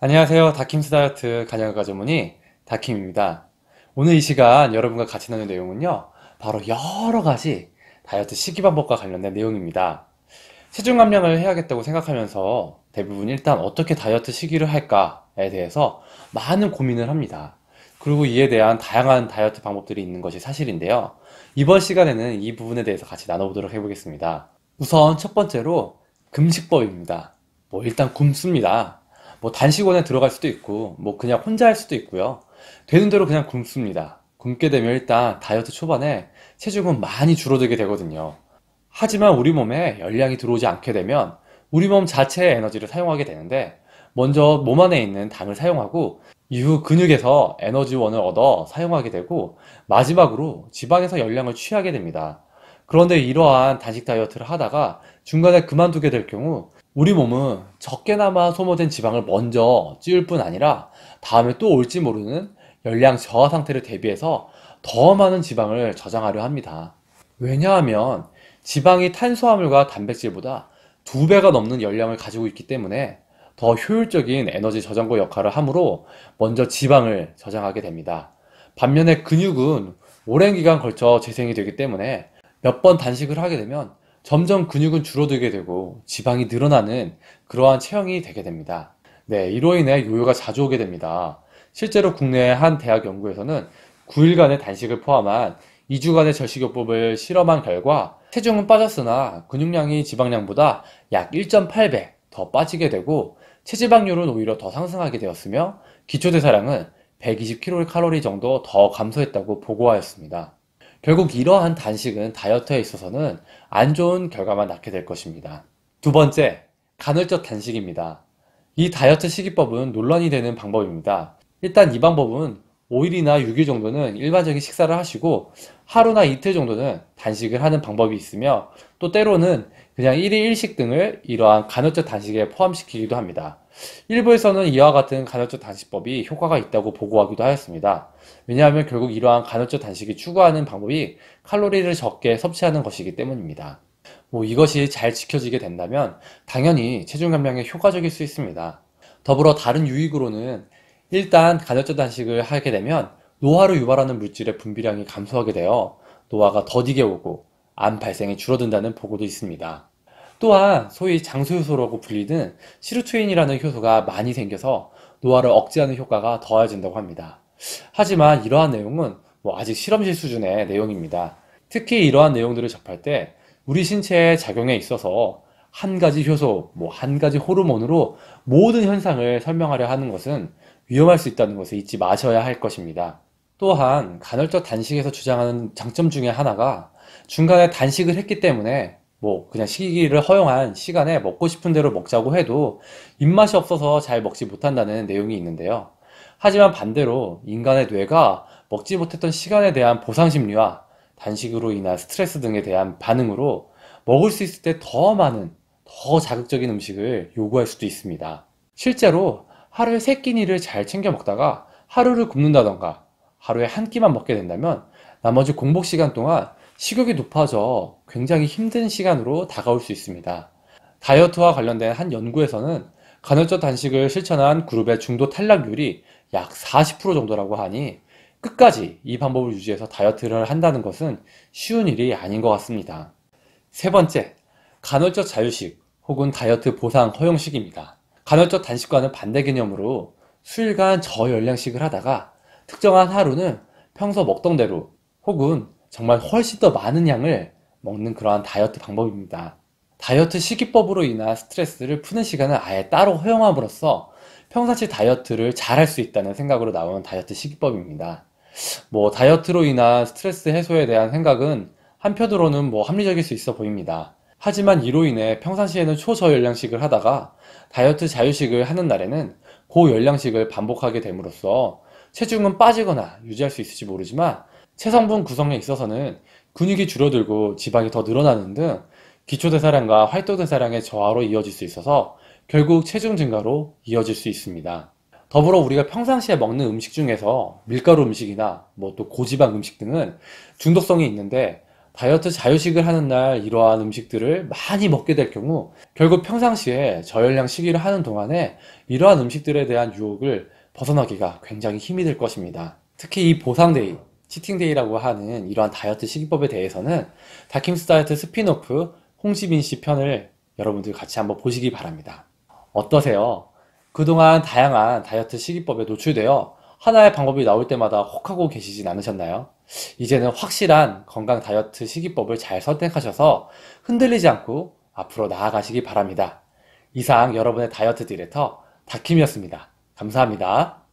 안녕하세요. 다킴스 다이어트 간헐가 전문의 다킴입니다. 오늘 이 시간 여러분과 같이 나눌 내용은요, 바로 여러 가지 다이어트 식이 방법과 관련된 내용입니다. 체중 감량을 해야겠다고 생각하면서 대부분 일단 어떻게 다이어트 시기를 할까에 대해서 많은 고민을 합니다. 그리고 이에 대한 다양한 다이어트 방법들이 있는 것이 사실인데요. 이번 시간에는 이 부분에 대해서 같이 나눠보도록 해보겠습니다. 우선 첫 번째로 금식법입니다. 일단 굶습니다. 단식원에 들어갈 수도 있고 그냥 혼자 할 수도 있고요. 되는 대로 그냥 굶습니다. 굶게 되면 일단 다이어트 초반에 체중은 많이 줄어들게 되거든요. 하지만 우리 몸에 열량이 들어오지 않게 되면 우리 몸 자체의 에너지를 사용하게 되는데, 먼저 몸 안에 있는 당을 사용하고 이후 근육에서 에너지원을 얻어 사용하게 되고, 마지막으로 지방에서 열량을 취하게 됩니다. 그런데 이러한 단식 다이어트를 하다가 중간에 그만두게 될 경우 우리 몸은 적게나마 소모된 지방을 먼저 찌울 뿐 아니라 다음에 또 올지 모르는 열량 저하 상태를 대비해서 더 많은 지방을 저장하려 합니다. 왜냐하면 지방이 탄수화물과 단백질보다 2배가 넘는 열량을 가지고 있기 때문에 더 효율적인 에너지 저장고 역할을 하므로 먼저 지방을 저장하게 됩니다. 반면에 근육은 오랜 기간 걸쳐 재생이 되기 때문에 몇 번 단식을 하게 되면 점점 근육은 줄어들게 되고 지방이 늘어나는 그러한 체형이 되게 됩니다. 네, 이로 인해 요요가 자주 오게 됩니다. 실제로 국내의 한 대학 연구에서는 9일간의 단식을 포함한 2주간의 절식요법을 실험한 결과 체중은 빠졌으나 근육량이 지방량보다 약 1.8배 더 빠지게 되고 체지방률은 오히려 더 상승하게 되었으며 기초대사량은 120kcal 정도 더 감소했다고 보고하였습니다. 결국 이러한 단식은 다이어트에 있어서는 안 좋은 결과만 낳게 될 것입니다. 두 번째, 간헐적 단식입니다. 이 다이어트 식이법은 논란이 되는 방법입니다. 일단 이 방법은 5일이나 6일 정도는 일반적인 식사를 하시고 하루나 이틀 정도는 단식을 하는 방법이 있으며, 또 때로는 그냥 1일 1식 등을 이러한 간헐적 단식에 포함시키기도 합니다. 일부에서는 이와 같은 간헐적 단식법이 효과가 있다고 보고하기도 하였습니다. 왜냐하면 결국 이러한 간헐적 단식이 추구하는 방법이 칼로리를 적게 섭취하는 것이기 때문입니다. 이것이 잘 지켜지게 된다면 당연히 체중 감량에 효과적일 수 있습니다. 더불어 다른 유익으로는 일단 간헐적 단식을 하게 되면 노화를 유발하는 물질의 분비량이 감소하게 되어 노화가 더디게 오고 암 발생이 줄어든다는 보고도 있습니다. 또한 소위 장수효소라고 불리는 시루트윈이라는 효소가 많이 생겨서 노화를 억제하는 효과가 더해진다고 합니다. 하지만 이러한 내용은 아직 실험실 수준의 내용입니다. 특히 이러한 내용들을 접할 때 우리 신체의 작용에 있어서 한 가지 효소, 한 가지 호르몬으로 모든 현상을 설명하려 하는 것은 위험할 수 있다는 것을 잊지 마셔야 할 것입니다. 또한 간헐적 단식에서 주장하는 장점 중에 하나가 중간에 단식을 했기 때문에 그냥 식이를 허용한 시간에 먹고 싶은 대로 먹자고 해도 입맛이 없어서 잘 먹지 못한다는 내용이 있는데요. 하지만 반대로 인간의 뇌가 먹지 못했던 시간에 대한 보상 심리와 단식으로 인한 스트레스 등에 대한 반응으로 먹을 수 있을 때 더 많은, 더 자극적인 음식을 요구할 수도 있습니다. 실제로 하루에 3끼니를 잘 챙겨 먹다가 하루를 굶는다던가 하루에 한 끼만 먹게 된다면 나머지 공복 시간 동안 식욕이 높아져 굉장히 힘든 시간으로 다가올 수 있습니다. 다이어트와 관련된 한 연구에서는 간헐적 단식을 실천한 그룹의 중도 탈락률이 약 40% 정도라고 하니 끝까지 이 방법을 유지해서 다이어트를 한다는 것은 쉬운 일이 아닌 것 같습니다. 세 번째, 간헐적 자유식 혹은 다이어트 보상 허용식입니다. 간헐적 단식과는 반대 개념으로 수일간 저열량식을 하다가 특정한 하루는 평소 먹던 대로 혹은 정말 훨씬 더 많은 양을 먹는 그러한 다이어트 방법입니다. 다이어트 시기법으로 인한 스트레스를 푸는 시간을 아예 따로 허용함으로써 평상시 다이어트를 잘 할 수 있다는 생각으로 나오는 다이어트 시기법입니다. 다이어트로 인한 스트레스 해소에 대한 생각은 한편으로는 합리적일 수 있어 보입니다. 하지만 이로 인해 평상시에는 초저열량식을 하다가 다이어트 자유식을 하는 날에는 고열량식을 반복하게 됨으로써 체중은 빠지거나 유지할 수 있을지 모르지만 체성분 구성에 있어서는 근육이 줄어들고 지방이 더 늘어나는 등 기초대사량과 활동대사량의 저하로 이어질 수 있어서 결국 체중 증가로 이어질 수 있습니다. 더불어 우리가 평상시에 먹는 음식 중에서 밀가루 음식이나 또 고지방 음식 등은 중독성이 있는데 다이어트 자유식을 하는 날 이러한 음식들을 많이 먹게 될 경우 결국 평상시에 저열량 식이를 하는 동안에 이러한 음식들에 대한 유혹을 벗어나기가 굉장히 힘이 들 것입니다. 특히 이 보상데이, 치팅데이라고 하는 이러한 다이어트 식이법에 대해서는 다킴스 다이어트 스피노프 홍시빈 씨 편을 여러분들 같이 한번 보시기 바랍니다. 어떠세요? 그동안 다양한 다이어트 식이법에 노출되어 하나의 방법이 나올 때마다 혹하고 계시진 않으셨나요? 이제는 확실한 건강 다이어트 식이법을 잘 선택하셔서 흔들리지 않고 앞으로 나아가시기 바랍니다. 이상 여러분의 다이어트 디렉터 다킴이었습니다. 감사합니다.